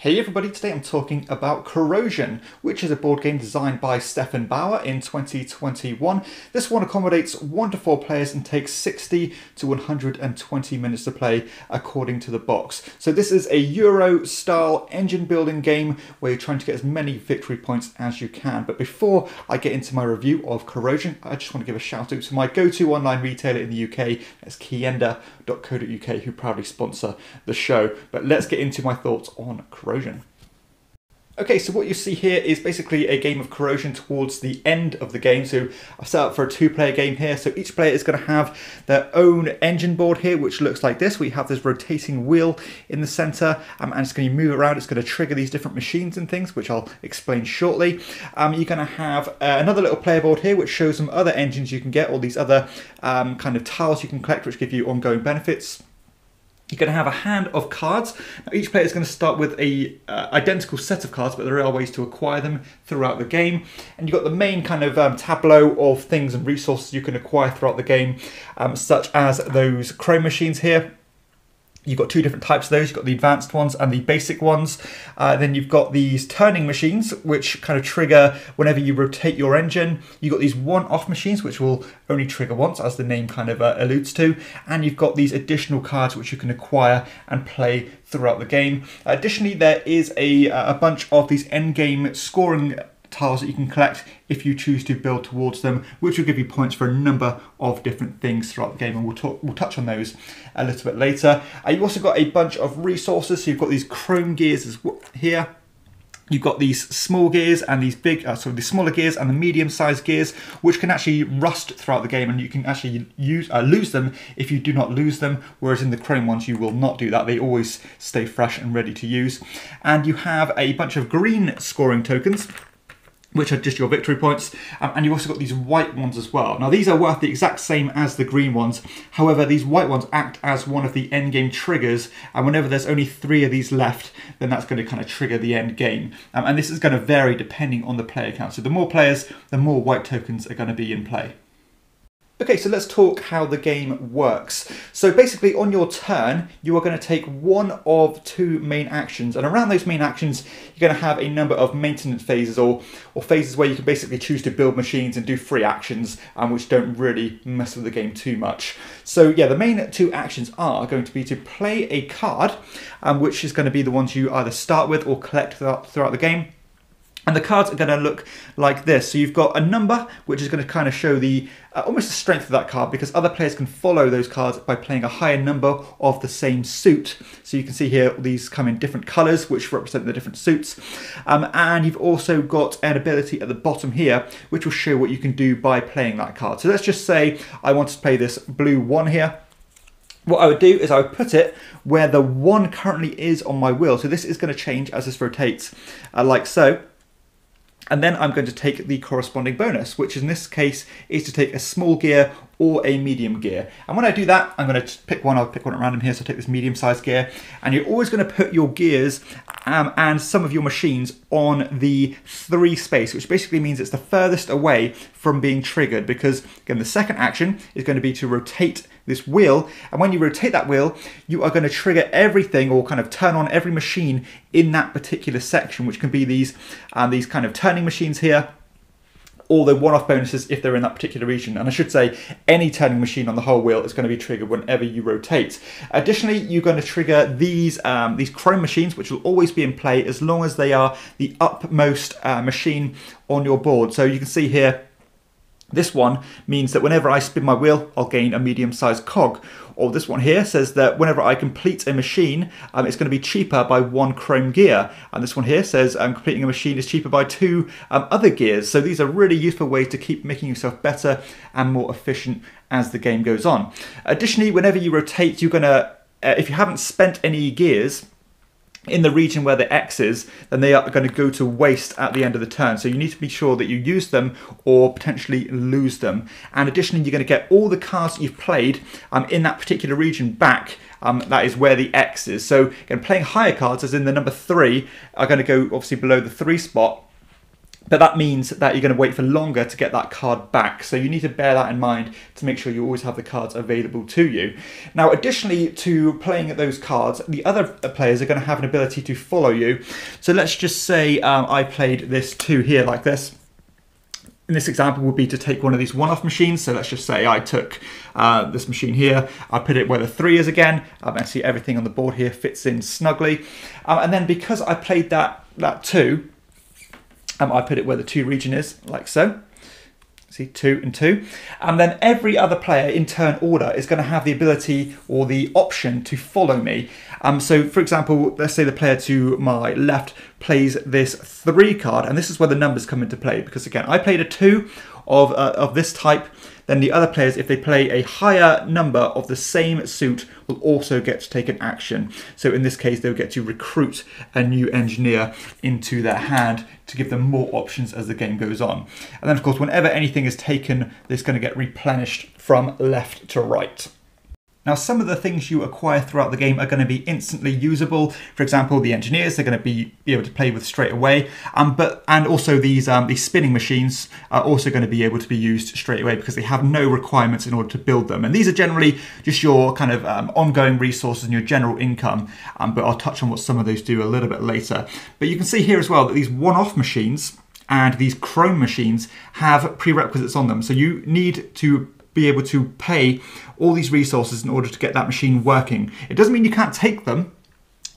Hey everybody, today I'm talking about Corrosion, which is a board game designed by Stefan Bauer in 2021. This one accommodates 1 to 4 players and takes 60 to 120 minutes to play according to the box. So this is a Euro style engine building game where you're trying to get as many victory points as you can. But before I get into my review of Corrosion, I just want to give a shout out to my go-to online retailer in the UK, that's Kienda.co.uk, who proudly sponsor the show. But let's get into my thoughts on Corrosion. Okay, so what you see here is basically a game of Corrosion towards the end of the game. So I've set up for a 2-player game here. So each player is going to have their own engine board here, which looks like this. We have this rotating wheel in the center, and it's going to move around. It's going to trigger these different machines and things, which I'll explain shortly. You're going to have another little player board here, which shows some other engines you can get, all these other kind of tiles you can collect, which give you ongoing benefits. You're going to have a hand of cards. Now, each player is going to start with a identical set of cards, but there are ways to acquire them throughout the game. And you've got the main kind of tableau of things and resources you can acquire throughout the game, such as those chrome machines here. You've got 2 different types of those. You've got the advanced ones and the basic ones. Then you've got these turning machines, which kind of trigger whenever you rotate your engine. You've got these one-off machines, which will only trigger once, as the name kind of alludes to. And you've got these additional cards, which you can acquire and play throughout the game. Additionally, there is a bunch of these end-game scoring tiles that you can collect if you choose to build towards them, which will give you points for a number of different things throughout the game, and we'll touch on those a little bit later. You've also got a bunch of resources. So you've got these chrome gears here. You've got these small gears and these big, the smaller gears and the medium-sized gears, which can actually rust throughout the game, and you can actually lose them if you do not lose them, whereas in the chrome ones you will not do that. They always stay fresh and ready to use. And you have a bunch of green scoring tokens, which are just your victory points, and you've also got these white ones as well. Now these are worth the exact same as the green ones, however these white ones act as one of the endgame triggers, and whenever there's only 3 of these left, then that's going to kind of trigger the end game. And this is going to vary depending on the player count. So the more players, the more white tokens are going to be in play. Okay, so let's talk how the game works. So basically on your turn, you are going to take one of 2 main actions, and around those main actions, you're going to have a number of maintenance phases or phases where you can basically choose to build machines and do free actions, which don't really mess with the game too much. So yeah, the main 2 actions are going to be to play a card, which is going to be the ones you either start with or collect throughout the game. And the cards are going to look like this. So you've got a number, which is going to kind of show the almost the strength of that card, because other players can follow those cards by playing a higher number of the same suit. So you can see here these come in different colours, which represent the different suits. And you've also got an ability at the bottom here, which will show what you can do by playing that card. So let's just say I want to play this blue 1 here. What I would do is I would put it where the 1 currently is on my wheel. So this is going to change as this rotates, like so. And then I'm going to take the corresponding bonus, which in this case is to take a small gear or a medium gear. And when I do that, I'm going to pick one. I'll pick one at random here, so I'll take this medium-sized gear. And you're always going to put your gears and some of your machines on the 3 space, which basically means it's the furthest away from being triggered, because again, the second action is going to be to rotate this wheel, and when you rotate that wheel, you are going to trigger everything, or kind of turn on every machine in that particular section, which can be these kind of turning machines here, or the one-off bonuses if they're in that particular region. And I should say, any turning machine on the whole wheel is going to be triggered whenever you rotate. Additionally, you're going to trigger these chrome machines, which will always be in play as long as they are the upmost machine on your board. So you can see here, this one means that whenever I spin my wheel, I'll gain a medium-sized cog. Or this one here says that whenever I complete a machine, it's going to be cheaper by 1 chrome gear. And this one here says completing a machine is cheaper by 2 other gears. So these are really useful ways to keep making yourself better and more efficient as the game goes on. Additionally, whenever you rotate, you're going to, if you haven't spent any gears in the region where the X is, then they are going to go to waste at the end of the turn. So you need to be sure that you use them or potentially lose them. And additionally, you're going to get all the cards that you've played in that particular region back. That is where the X is. So again, playing higher cards, as in the number 3, are going to go obviously below the 3 spot. But that means that you're going to wait for longer to get that card back. So you need to bear that in mind to make sure you always have the cards available to you. Now, additionally to playing those cards, the other players are going to have an ability to follow you. So let's just say I played this 2 here like this. In this example would be to take one of these one-off machines. So let's just say I took this machine here, I put it where the 3 is again, and see everything on the board here fits in snugly. And then because I played that 2, I put it where the 2 region is, like so. See, 2 and 2. And then every other player in turn order is going to have the ability or the option to follow me. So for example, let's say the player to my left plays this 3 card, and this is where the numbers come into play, because again, I played a 2 of this type. Then the other players, if they play a higher number of the same suit, will also get to take an action. So in this case, they'll get to recruit a new engineer into their hand to give them more options as the game goes on. And then of course, whenever anything is taken, it's going to get replenished from left to right. Now, some of the things you acquire throughout the game are going to be instantly usable. For example, the engineers are going to be able to play with straight away, and also these spinning machines are also going to be able to be used straight away because they have no requirements in order to build them. And these are generally just your kind of ongoing resources and your general income, but I'll touch on what some of those do a little bit later. But you can see here as well that these one-off machines and these chrome machines have prerequisites on them. So you need to be able to pay all these resources in order to get that machine working. It doesn't mean you can't take them.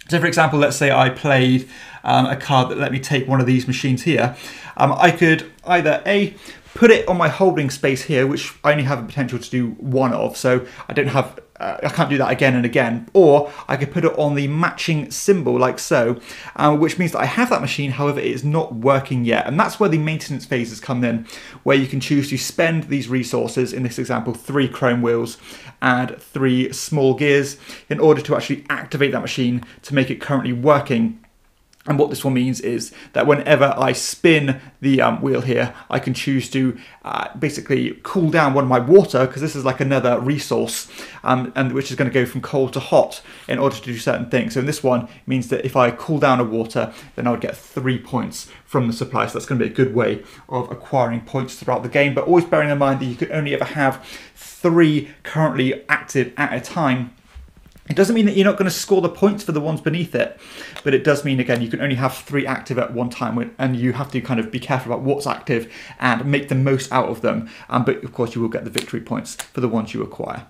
So for example, let's say I played a card that let me take one of these machines here. I could either A, put it on my holding space here, which I only have the potential to do 1 of, so I don't have, I can't do that again and again, or I could put it on the matching symbol like so, which means that I have that machine, however it is not working yet. And that's where the maintenance phases come in, where you can choose to spend these resources, in this example 3 chrome wheels and 3 small gears, in order to actually activate that machine to make it currently working. And what this one means is that whenever I spin the wheel here, I can choose to basically cool down one of my water, because this is like another resource, and which is going to go from cold to hot in order to do certain things. So in this one, it means that if I cool down a water, then I would get 3 points from the supply. So that's going to be a good way of acquiring points throughout the game, but always bearing in mind that you can only ever have 3 currently active at a time. It doesn't mean that you're not going to score the points for the ones beneath it, but it does mean, again, you can only have 3 active at one time, and you have to kind of be careful about what's active and make the most out of them. But of course, you will get the victory points for the ones you acquire.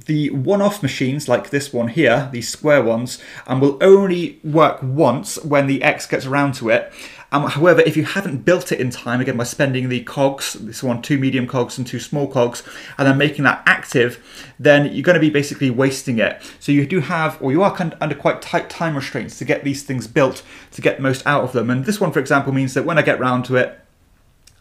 The one-off machines, like this one here, these square ones, will only work once when the X gets around to it. However, if you haven't built it in time, again by spending the cogs, this one 2 medium cogs and 2 small cogs, and then making that active, then you're going to be basically wasting it. So you do have, or you are kind of under quite tight time restraints to get these things built, to get the most out of them. And this one, for example, means that when I get round to it,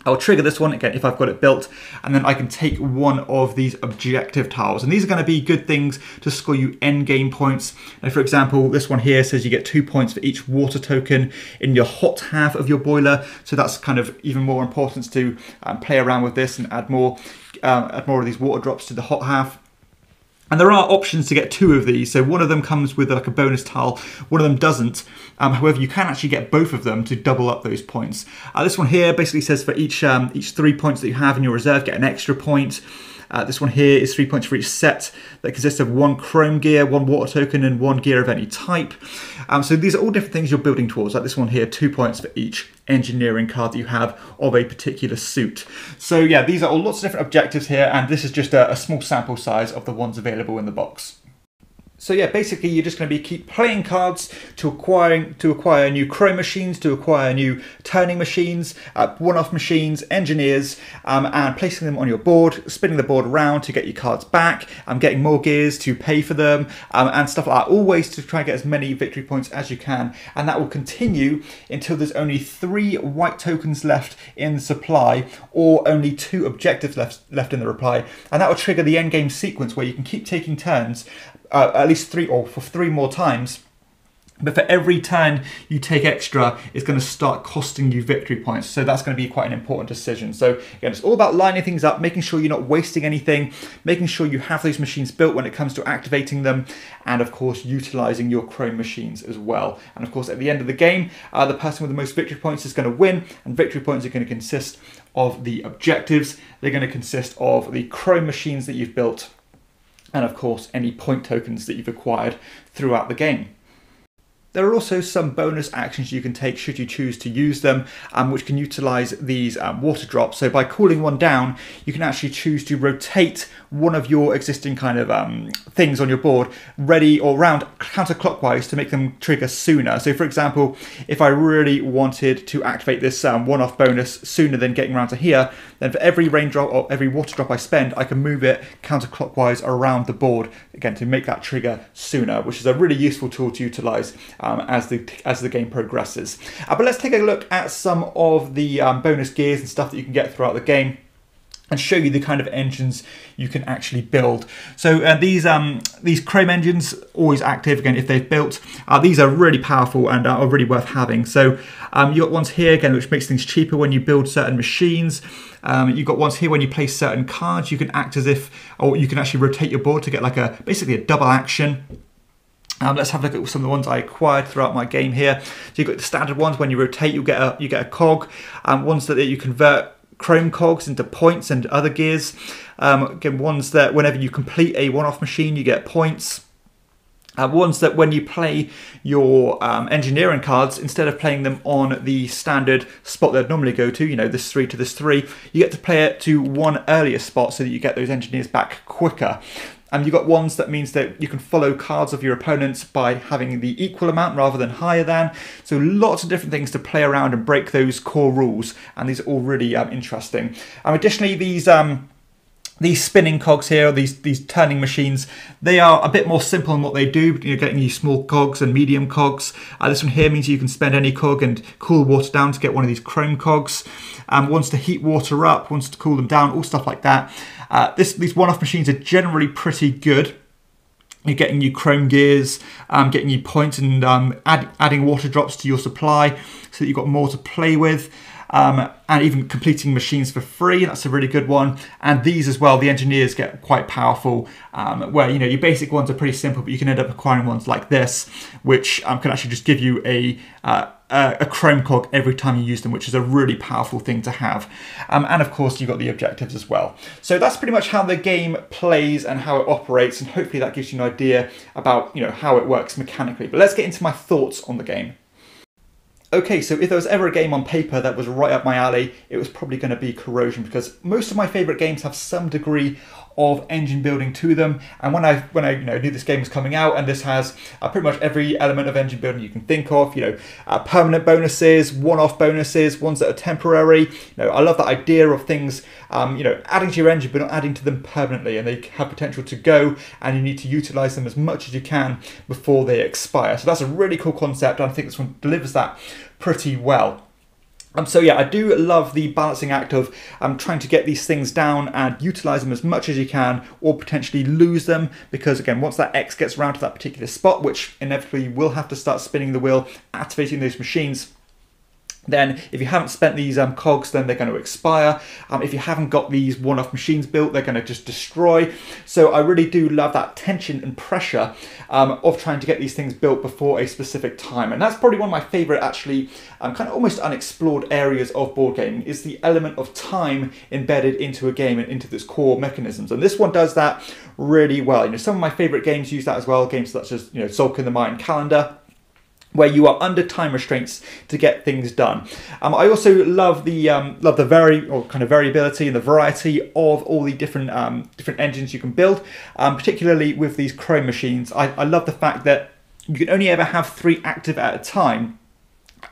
I'll trigger this one, again, if I've got it built, and then I can take one of these objective tiles. And these are going to be good things to score you end game points. Now, for example, this one here says you get 2 points for each water token in your hot half of your boiler. So that's kind of even more importance to play around with this and add more of these water drops to the hot half. And there are options to get 2 of these. So one of them comes with like a bonus tile, one of them doesn't. However, you can actually get both of them to double up those points. This one here basically says for each 3 points that you have in your reserve, get an extra point. This one here is 3 points for each set that consists of 1 chrome gear, 1 water token, and 1 gear of any type. So these are all different things you're building towards. Like this one here, 2 points for each engineering card that you have of a particular suit. So yeah, these are all lots of different objectives here, and this is just a small sample size of the ones available in the box. So yeah, basically you're just going to be keep playing cards to acquire new chrome machines, to acquire new turning machines, one-off machines, engineers, and placing them on your board, spinning the board around to get your cards back, getting more gears to pay for them, and stuff like that. Always to try and get as many victory points as you can, and that will continue until there's only 3 white tokens left in the supply, or only 2 objectives left in the reply, and that will trigger the end game sequence where you can keep taking turns. At least 3 or for 3 more times But for every turn you take extra, it's going to start costing you victory points. So that's going to be quite an important decision. So again, it's all about lining things up, making sure you're not wasting anything, making sure you have those machines built when it comes to activating them, and of course, utilizing your chrome machines as well. And of course, at the end of the game, the person with the most victory points is going to win, and victory points are going to consist of the objectives. They're going to consist of the chrome machines that you've built, and of course, any point tokens that you've acquired throughout the game. There are also some bonus actions you can take should you choose to use them, which can utilize these water drops. So by cooling one down, you can actually choose to rotate one of your existing kind of things on your board ready or round counterclockwise to make them trigger sooner. So for example, if I really wanted to activate this one-off bonus sooner than getting around to here, then for every raindrop or every water drop I spend, I can move it counterclockwise around the board, again, to make that trigger sooner, which is a really useful tool to utilize as the game progresses. But let's take a look at some of the bonus gears and stuff that you can get throughout the game, and show you the kind of engines you can actually build. So these chrome engines, always active again if they've built. These are really powerful and are really worth having. So you've got ones here again which makes things cheaper when you build certain machines. You've got ones here when you play certain cards, you can act as if, or you can actually rotate your board to get like basically a double action. Let's have a look at some of the ones I acquired throughout my game here. So you've got the standard ones. When you rotate, you get a cog. Ones that you convert chrome cogs into points and other gears. Again, ones that whenever you complete a one-off machine, you get points. Ones that when you play your engineering cards, instead of playing them on the standard spot they'd normally go to, you know, this 3 to this 3, you get to play it to one earlier spot so that you get those engineers back quicker. You've got ones that means that you can follow cards of your opponents by having the equal amount rather than higher than. So lots of different things to play around and break those core rules, and these are all really interesting. Additionally, these spinning cogs here, these turning machines, they are a bit more simple in what they do. You're getting you small cogs and medium cogs. This one here means you can spend any cog and cool water down to get one of these chrome cogs. Ones to heat water up, ones to cool them down, all stuff like that. These one-off machines are generally pretty good. You're getting you chrome gears, getting you points, and adding water drops to your supply so that you've got more to play with. And even completing machines for free, that's a really good one. And these as well, the engineers get quite powerful, where you know your basic ones are pretty simple, but you can end up acquiring ones like this, which can actually just give you a chrome cog every time you use them, which is a really powerful thing to have. And of course, you've got the objectives as well. So that's pretty much how the game plays and how it operates, and hopefully that gives you an idea about how it works mechanically. But let's get into my thoughts on the game. Okay, so if there was ever a game on paper that was right up my alley, it was probably going to be Corrosion, because most of my favourite games have some degree of engine building to them. And when I knew this game was coming out, and this has pretty much every element of engine building you can think of, permanent bonuses, one-off bonuses, ones that are temporary. I love that idea of things, adding to your engine but not adding to them permanently, and they have potential to go, and you need to utilise them as much as you can before they expire. So that's a really cool concept, and I think this one delivers that pretty well. So yeah, I do love the balancing act of trying to get these things down and utilise them as much as you can, or potentially lose them, because again, once that X gets around to that particular spot, which inevitably you will have to start spinning the wheel, activating those machines, then if you haven't spent these cogs, then they're going to expire. If you haven't got these one-off machines built, they're going to just destroy. So I really do love that tension and pressure of trying to get these things built before a specific time. And that's probably one of my favourite, actually, kind of almost unexplored areas of board gaming, is the element of time embedded into a game and into its core mechanisms. And this one does that really well. Some of my favourite games use that as well, games such as Sulk in the Mayan Calendar, where you are under time restraints to get things done. I also love the variability and the variety of all the different engines you can build, particularly with these chrome machines. I love the fact that you can only ever have 3 active at a time,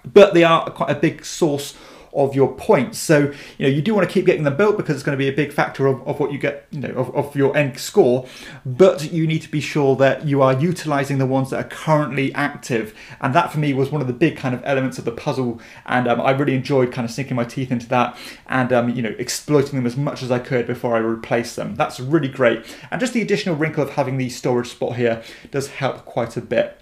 but they are quite a big source of your points. So you do want to keep getting them built, because it's going to be a big factor of what you get, of your end score. But you need to be sure that you are utilizing the ones that are currently active, and that for me was one of the big kind of elements of the puzzle. And I really enjoyed kind of sinking my teeth into that and exploiting them as much as I could before I replace them. That's really great, and just the additional wrinkle of having the storage spot here does help quite a bit.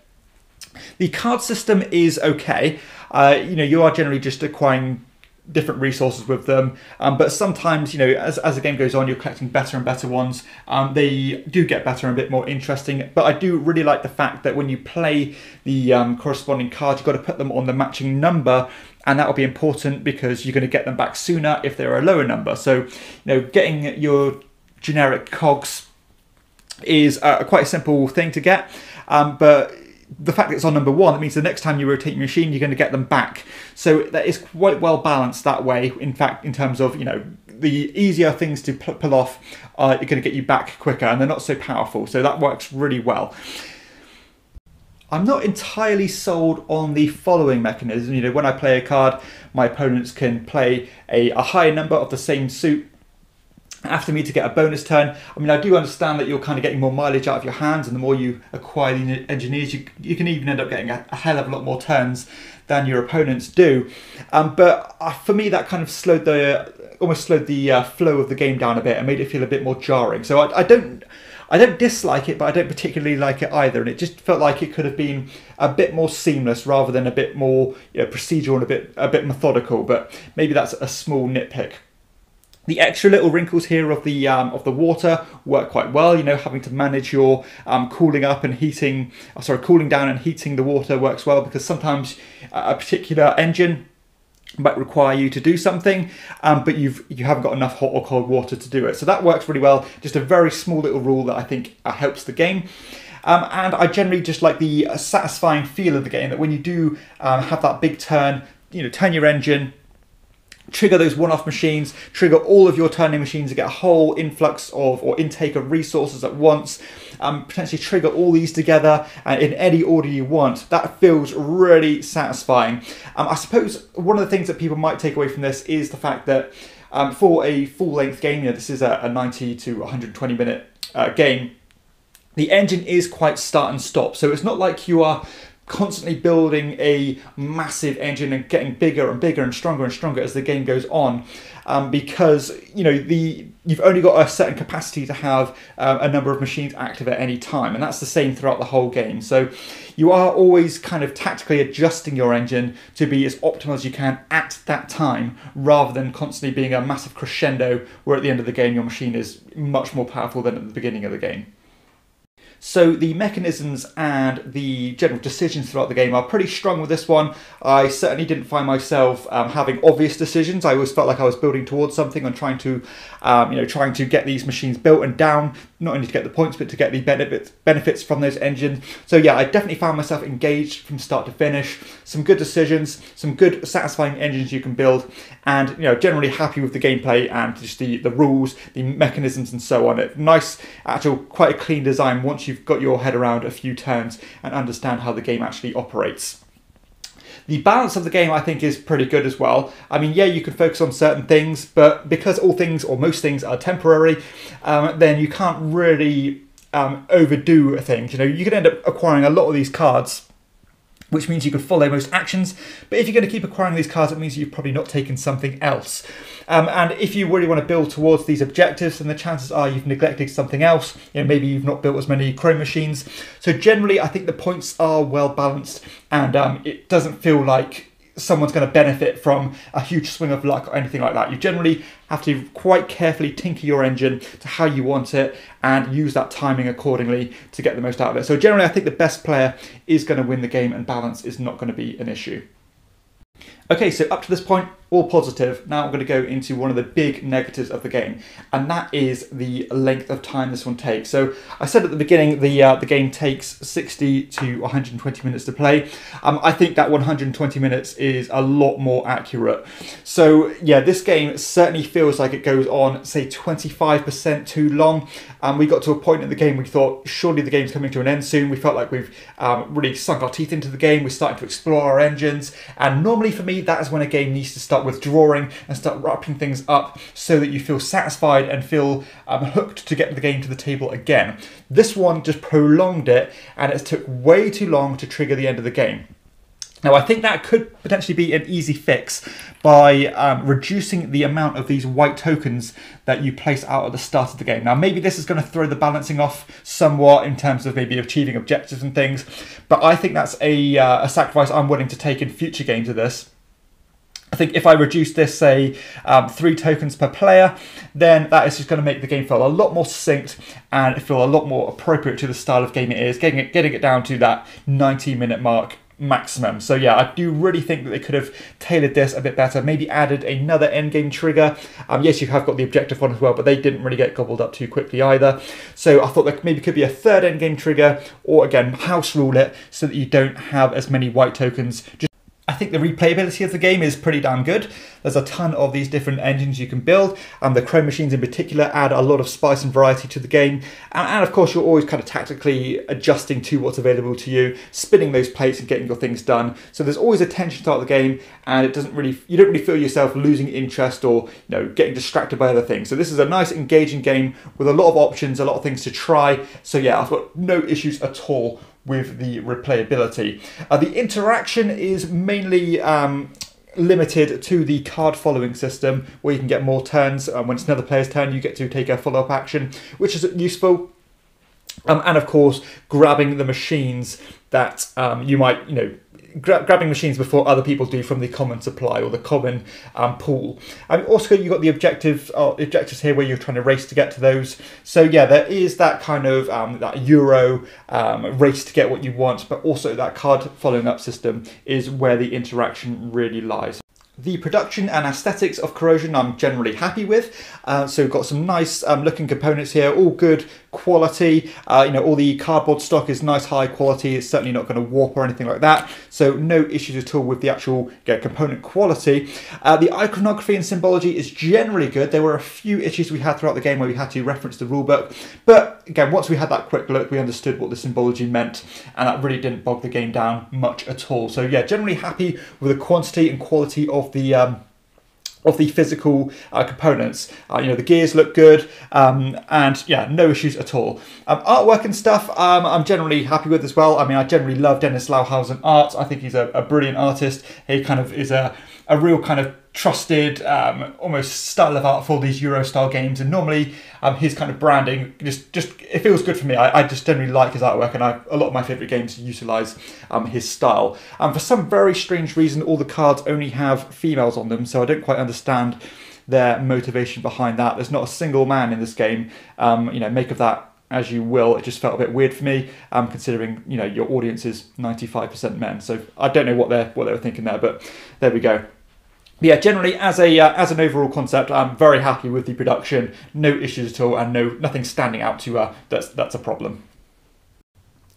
The card system is okay. You know, you are generally just acquiring different resources with them, but sometimes, you know, as the game goes on, you're collecting better and better ones. They do get better and a bit more interesting, but I do really like the fact that when you play the corresponding cards, you've got to put them on the matching number, and that will be important because you're going to get them back sooner if they're a lower number. So, you know, getting your generic cogs is quite a simple thing to get, but the fact that it's on number 1, that means the next time you rotate your machine, you're going to get them back. So that is quite well balanced that way. In fact, in terms of, you know, the easier things to pull off are going to get you back quicker, and they're not so powerful. So that works really well. I'm not entirely sold on the following mechanism. You know, when I play a card, my opponents can play a higher number of the same suit after me to get a bonus turn. I mean, I do understand that you're kind of getting more mileage out of your hands, and the more you acquire the engineers, you can even end up getting a hell of a lot more turns than your opponents do. But for me, that kind of almost slowed the flow of the game down a bit and made it feel a bit more jarring. So I don't dislike it, but I don't particularly like it either. And it just felt like it could have been a bit more seamless rather than a bit more, you know, procedural and a bit methodical. But maybe that's a small nitpick. The extra little wrinkles here of the water work quite well. You know, having to manage your cooling down and heating the water works well, because sometimes a particular engine might require you to do something, but you haven't got enough hot or cold water to do it. So that works really well. Just a very small little rule that I think helps the game. And I generally just like the satisfying feel of the game, that when you do have that big turn, you know, turn your engine, trigger those one-off machines, trigger all of your turning machines to get a whole influx of or intake of resources at once, potentially trigger all these together in any order you want. That feels really satisfying. I suppose one of the things that people might take away from this is the fact that for a full-length game, you know, this is a 90 to 120 minute game, the engine is quite start and stop. So it's not like you are constantly building a massive engine and getting bigger and bigger and stronger as the game goes on, because, you know, you've only got a certain capacity to have a number of machines active at any time, and that's the same throughout the whole game. So you are always kind of tactically adjusting your engine to be as optimal as you can at that time, rather than constantly being a massive crescendo where at the end of the game your machine is much more powerful than at the beginning of the game. So the mechanisms and the general decisions throughout the game are pretty strong with this one. I certainly didn't find myself having obvious decisions. I always felt like I was building towards something and trying to get these machines built and down, not only to get the points, but to get the benefits from those engines. So yeah, I definitely found myself engaged from start to finish. Some good decisions, some good satisfying engines you can build, and, you know, generally happy with the gameplay and just the rules, the mechanisms and so on. Nice, actual, quite a clean design once you've got your head around a few turns and understand how the game actually operates. The balance of the game, I think, is pretty good as well. I mean, yeah, you can focus on certain things, but because all things, or most things, are temporary, then you can't really overdo things. You know, you can end up acquiring a lot of these cards, which means you can follow most actions. But if you're going to keep acquiring these cards, it means you've probably not taken something else. And if you really want to build towards these objectives, then the chances are you've neglected something else. You know, maybe you've not built as many chrome machines. So generally, I think the points are well balanced, and it doesn't feel like someone's going to benefit from a huge swing of luck or anything like that. You generally have to quite carefully tinker your engine to how you want it and use that timing accordingly to get the most out of it. So generally, I think the best player is going to win the game, and balance is not going to be an issue. Okay, so up to this point, all positive. Now I'm going to go into one of the big negatives of the game, and that is the length of time this one takes. So I said at the beginning the game takes 60 to 120 minutes to play. I think that 120 minutes is a lot more accurate. So yeah, this game certainly feels like it goes on, say, 25% too long. We got to a point in the game we thought, surely the game's coming to an end soon. We felt like we've really sunk our teeth into the game. We're starting to explore our engines, and normally for me, that is when a game needs to start withdrawing and start wrapping things up so that you feel satisfied and feel hooked to get the game to the table again. This one just prolonged it, and it took way too long to trigger the end of the game. Now, I think that could potentially be an easy fix by reducing the amount of these white tokens that you place out at the start of the game. Now, maybe this is going to throw the balancing off somewhat in terms of maybe achieving objectives and things, but I think that's a sacrifice I'm willing to take in future games of this. I think if I reduce this, say, 3 tokens per player, then that is just going to make the game feel a lot more succinct and feel a lot more appropriate to the style of game it is, getting it down to that 90-minute mark maximum. So yeah, I do really think that they could have tailored this a bit better, maybe added another endgame trigger. Yes, you have got the objective one as well, but they didn't really get gobbled up too quickly either. So I thought there maybe could be a third endgame trigger, or again, house rule it so that you don't have as many white tokens. I think the replayability of the game is pretty damn good. There's a ton of these different engines you can build, and the chrome machines in particular add a lot of spice and variety to the game. And of course, you're always kind of tactically adjusting to what's available to you, spinning those plates and getting your things done. So there's always a tension to start the game, and you don't really feel yourself losing interest or getting distracted by other things. So this is a nice engaging game with a lot of options, a lot of things to try. So yeah, I've got no issues at all with the replayability. The interaction is mainly limited to the card following system, where you can get more turns. When it's another player's turn, you get to take a follow-up action, which is useful. And of course, grabbing the machines that you might, grabbing machines before other people do from the common supply or the common pool. And also, you've got the objectives here where you're trying to race to get to those. So yeah, there is that kind of that Euro race to get what you want, but also that card following up system is where the interaction really lies. The production and aesthetics of Corrosion I'm generally happy with. So we've got some nice looking components here, all good quality. All the cardboard stock is nice high quality. It's certainly not going to warp or anything like that. So no issues at all with the actual component quality. The iconography and symbology is generally good. There were a few issues we had throughout the game where we had to reference the rulebook. But again, once we had that quick look, we understood what the symbology meant, and that really didn't bog the game down much at all. So yeah, generally happy with the quantity and quality of the physical components. The gears look good, and yeah, no issues at all. Artwork and stuff, I'm generally happy with as well. I mean, I generally love Dennis Lauhausen art. I think he's a brilliant artist. He kind of is a real kind of trusted almost style of art for these Euro style games, and normally his kind of branding just it feels good for me. I just generally like his artwork, and a lot of my favourite games utilise his style. For some very strange reason, all the cards only have females on them, so I don't quite understand their motivation behind that. There's not a single man in this game. Make of that as you will. It just felt a bit weird for me, considering your audience is 95% men. So I don't know what they were thinking there, but there we go. Yeah, generally as an overall concept, I'm very happy with the production. No issues at all, and nothing standing out to that's a problem.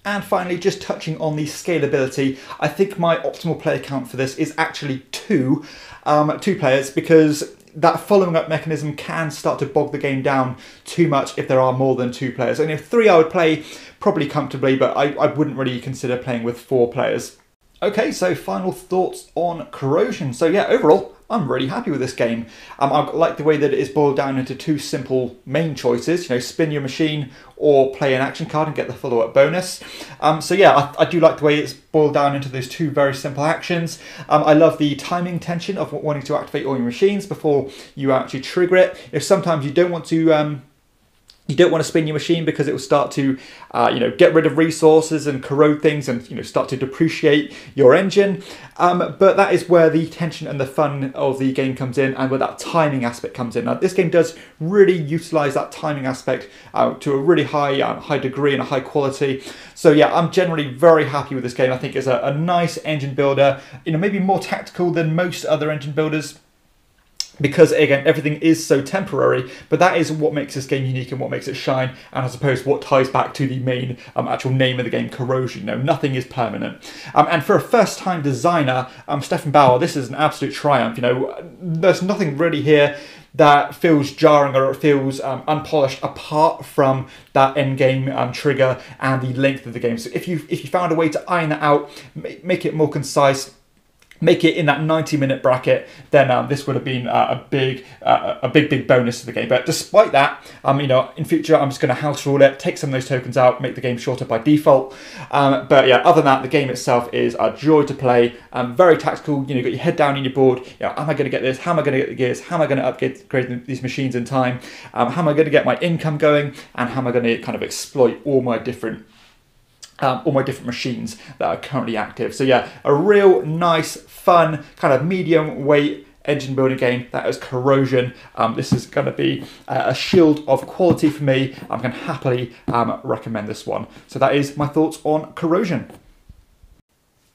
And finally, just touching on the scalability, I think my optimal player count for this is actually two players, because that following up mechanism can start to bog the game down too much if there are more than 2 players. And if 3 I would play probably comfortably, but I wouldn't really consider playing with 4 players. Okay, so final thoughts on Corrosion. So yeah, overall, I'm really happy with this game. I like the way that it is boiled down into 2 simple main choices. Spin your machine or play an action card and get the follow-up bonus. So yeah, I do like the way it's boiled down into those 2 very simple actions. I love the timing tension of wanting to activate all your machines before you actually trigger it. Sometimes you don't want to spin your machine because it will start to, get rid of resources and corrode things and, start to depreciate your engine. But that is where the tension and the fun of the game comes in, and where that timing aspect comes in. Now, this game does really utilise that timing aspect to a really high degree and a high quality. So yeah, I'm generally very happy with this game. I think it's a nice engine builder, maybe more tactical than most other engine builders, because again, everything is so temporary, but that is what makes this game unique and what makes it shine, and I suppose what ties back to the main actual name of the game, Corrosion. Nothing is permanent. And for a first-time designer, Stefan Bauer, this is an absolute triumph. There's nothing really here that feels jarring or it feels unpolished apart from that end game trigger and the length of the game. So if you found a way to iron that out, make it more concise, make it in that 90-minute bracket, then this would have been a big bonus to the game. But despite that, you know, in future I'm just going to house rule it, take some of those tokens out, make the game shorter by default. But yeah, other than that, the game itself is a joy to play. Very tactical. You know, you've got your head down in your board. You know, am I going to get this? How am I going to get the gears? How am I going to upgrade these machines in time? How am I going to get my income going? And how am I going to kind of exploit all my different machines that are currently active? So yeah, a real nice, fun, kind of medium weight engine building game. That is Corrosion. This is going to be a shield of quality for me. I'm going to happily recommend this one. So that is my thoughts on Corrosion.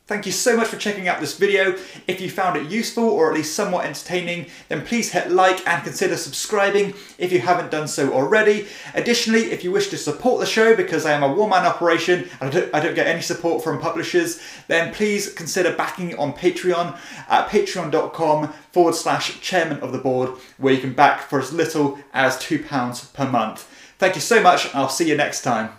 Thank you so much for checking out this video. If you found it useful or at least somewhat entertaining, then please hit like and consider subscribing if you haven't done so already. Additionally, if you wish to support the show, because I am a one-man operation and I don't get any support from publishers, then please consider backing on Patreon at patreon.com/chairman of the board, where you can back for as little as £2 per month. Thank you so much, and I'll see you next time.